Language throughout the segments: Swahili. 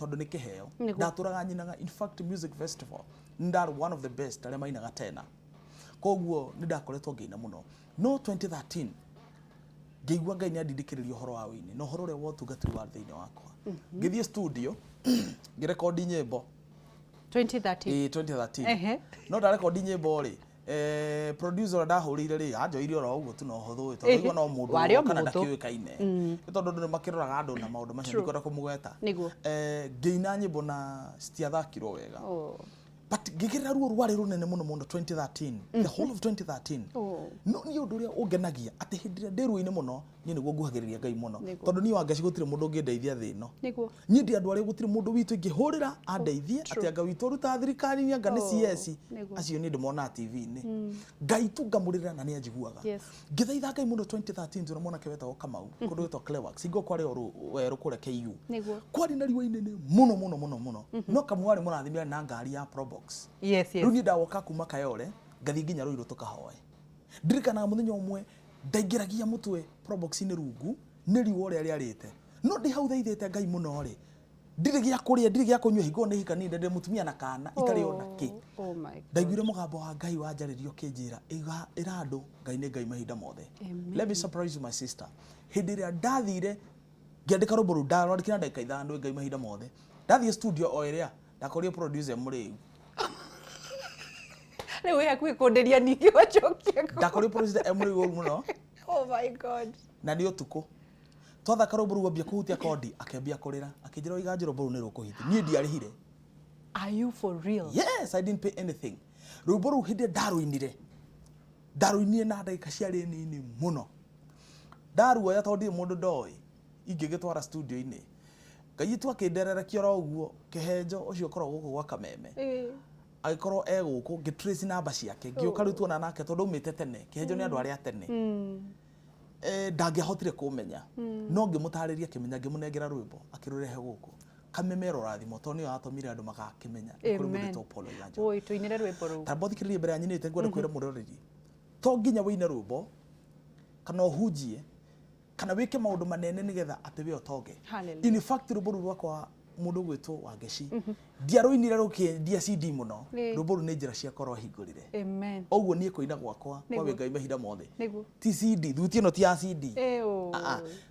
tondu ni kiheo ndaturaga nyinaga in fact music festival ndar one of the best ale mainaga tena koguo ni ndakoretwo ngeina muno no 2013 ngeigua Ngai ni andindikiririo horo wa wini no horo ule wotungatiri wa thiini wakwa ngithie studio ngirekondi nyimbo 2013 2013 no da rekondi nyimbo ri producer ndahurire ri anjoire oro uguo tu no huthu to igua no mundu kana ndakiuikaine tondu ndu makiroraga andu na maundu macio ndikwenda kumugweta ngeina nyimbo na stiathakirwo wega but ngigirira ruo rwari runene muno muno 2013 the whole of 2013 no ni undu uria ungenagia ati hindira ndirwo-ini muno ni niguo nguhagiriria Ngai muno tondu ni wangaci gutire mundu ungindeithia thino ni ndi andu aria gutire mundu witu ingihurira andeithie ati anga witu ruta thirikari ni anga ni CS acio ni ndimona TV-ini Ngai tu ngamurira na ni anjiguaga ngithaitha Ngai muno 2013 ndio mona keweta o Kamau kundu wetwo Clearworks singo kwari weru kure KU kwari na riwa inene muno no kamwari murathimira na ngari ya Probox runi ndawoka kuma Kayole ngathi nginya Ruiru tukahoe ndirikana muthenya umwe ndaingiragia mutwe Probox ni rungu ni riwo ria riarite no ndi hau thaithite Ngai muno ri ndire gia kuria ndire gia kunywa higo ni hika ni ndende mutumia na kana itari ona ki ndaiguire mugambo wa Ngai wanjaririo kinjira irandu Ngai ni Ngai mahinda mothe. Let me surprise you my sister, hindi ria ndathire ngiandika rũmbo rũu ndarandikira ndagika ithano Ngai mahinda mothe ndathie studio o iria ndakoria producer muriu Leo yakwi kunderia ningi wachokia ndakoria producer muriu muno oh my god na ni utuku twathaka rũmbo rũu ambia kuhutia kondi akĩambia kũrĩra akĩnjĩra Waiganjo rũmbo rũu nĩ rũkũhithi niĩ ndiarĩhire. Are you for real? Yes, I didn't pay anything. Rũmbo rũu hĩndĩ ndaruinire na ndagĩka ciarĩ nini muno ndaruoya tondũ mũndũ ndoĩ ingĩgĩtwara studio-inĩ Ngai tu akĩnderera kioro ũguo kĩhenjo ũcio korwo gũkũ gwa Kameme agĩkorwo egũkũ ngĩtrace namba ciake ngĩũka rĩu tuona nake tondũ umĩte tene kĩhenjo nĩ andũ arĩa tene ndangĩahotire kũmenya no ngĩmũtarĩria kĩmenya ngĩmũnengera rwĩmbo akĩrũrehe gũkũ Kameme rorathimo tondũ nĩ atũmire andũ magakĩmenya kũrĩ mũndũ ta Paul Waiganjo oi tuinire rwĩmbo rũu tambo thikĩrĩria mbere ya nyinĩte ngwenda kwĩra mũroreri to nginya wĩine rwĩmbo kana ũhunjie kana wike maundu manene nigetha ati we otoge. In fact rũmbo rũu rwakwa mundu gwitwo Wangeci ndiaruinire rukindia CD muno rũmbo rũu nĩ njĩra cia korwo hingũrire amen oguo niĩ kũina gwakwa kwa Ngai mahinda mothe ti CD thuti ĩno ti ya CD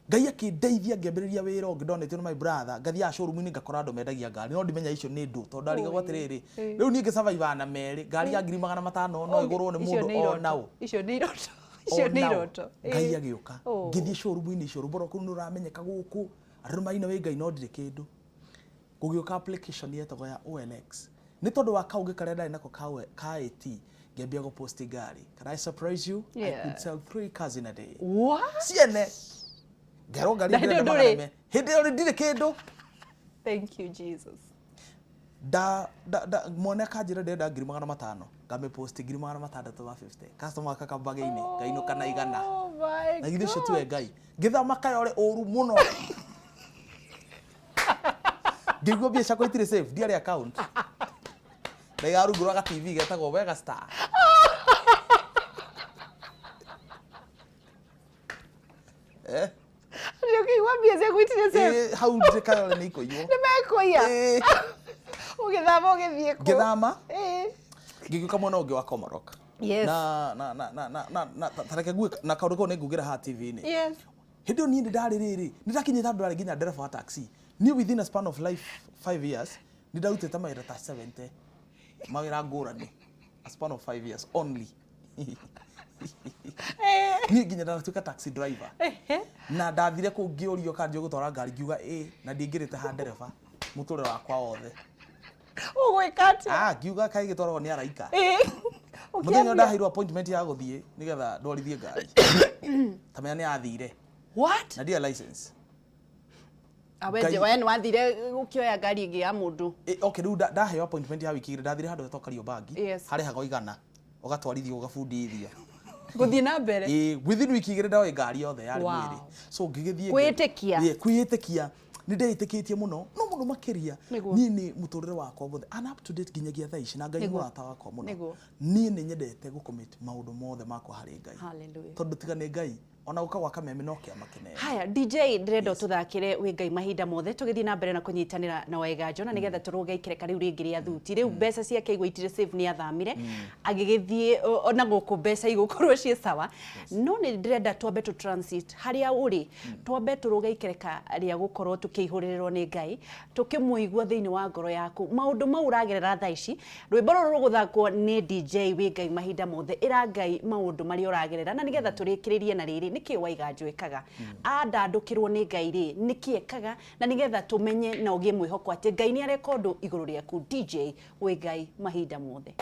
Ngai akĩndeithia ngĩambĩrĩria wĩra ũngĩ ndonetio nĩ my brother ngathia showroom-inĩ ngakora andũ mendagia ngari no ndimenya icio nĩ ndũ tondũ ndarigagwo atĩrĩrĩ rĩu niĩ ngĩsurvive na merĩ ngari ya 500 no igũrwo nĩ mũndũ o nao icio nĩ iroto icio nĩ iroto Ngai agĩũka ngĩthie showroom-inĩ icio rũmbo rũu nĩ rũramenyeka gũkũ andũ maina we Ngai no ndirĩ kĩndũ gũgĩũka application yetagwo ya OLX nĩ tondũ wa kaũngĩ karĩa ndarĩ nako ka AT ngĩambia gũpost ngari. Can I surprise you? I could sell 3 cars in a day. What? Ciene ngero ngari ndĩrĩ hĩndĩ ĩyo ndirĩ kĩndũ. Thank you Jesus. Mwana kanjĩra ndenda 500 ngame post 650 customer kakambage-inĩ ngainũka na 100 oh my na githĩ cio tuwe Ngai ngĩthama Kayole ũru mũno ngĩgua mbia ciakwa itirĩ safe ndiarĩ account ndagarungũrwaga TV getagwo Wega Star Ndio mbia ciakwa itirĩ safe hau ndĩ Kayole nĩ ikũiywo nĩ mekũiya ugithama ugithie ku ngithama ngĩgĩũka mwena ũngĩ wa Komorok na tareke ngue na kaũndũ kau nĩ ngugĩra ha TV-inĩ hĩndĩ ĩyo niĩ ndarĩ rĩrĩ nĩndakinyĩte andũ arĩa nginya ndereba wa taxi niĩ within a span of life 5 years nĩndarutĩte mawĩra ta 70 mawĩra ngũrani a span of 5 years only niĩ nginya ndaratuĩka taxi driver na ndathire kũu ngĩũrio kanjũ gũtwara ngari ngiuga na ndingĩrĩte ha ndereba mũtũrĩre wakwa wothe ugwikati ngiuga kaĩ gĩtwaragwo nĩ araika mũthenya ndaheirwo appointment ya gũthiĩ nigetha ndwarithie ngari kamenya nĩ yathire what na ndia license aweje wena wathire ukioya ngari ĩngĩ ya mũndũ okay rĩu ndaheo appointment ya wiki igĩrĩ ndathire handũ hetwo Kariobangi harĩhagwo 100 ũgatwarithio ũgabundithio gũthiĩ na mbere within wiki igĩrĩ ndaoya ngari yothe yarĩ mwĩrĩ so ngĩgĩthiĩ kwĩĩtĩkia nĩ ndeĩtĩkĩtie mũno no mũno makĩria niĩ nĩ mũtũrĩre wakwa wothe and up to date nginyagia thaa ici na Ngai mũrata wakwa mũno niĩ nĩ nyendete gũcommit maũndũ mothe makwa harĩ Ngai tondũ tiga nĩ Ngai ona ukawa Kameme no kia makine. Haya DJ ndĩrenda tuthakire Waigai mahinda mothe tugithii na mbere na kunyitanira na Waiganjo na nigetha turuge ikereka riu ringi ria thuti riu mbeca ciake igwitire save ni athamire agigithie ona guku mbeca igukorwo cie sawa no ni ndĩrenda twambe tu transit haria uri twambe turuge ikereka ria gukorwo tukihuririrwo ni Ngai tukimuigua thiini wa ngoro yaku maundu mau uragerera thaa ici rwimbo ruru ruguthakwo ni DJ Waigai mahinda mothe ira Ngai maundu mari uragerera na nigetha turikiririe na riri niki Waiganjo ekaga andandukirwo ni Ngai ri niki ekaga na nigetha tumenye na ugie mwihoko ati Ngai ni areka undu iguru riaku DJ Waigai mahinda mothe.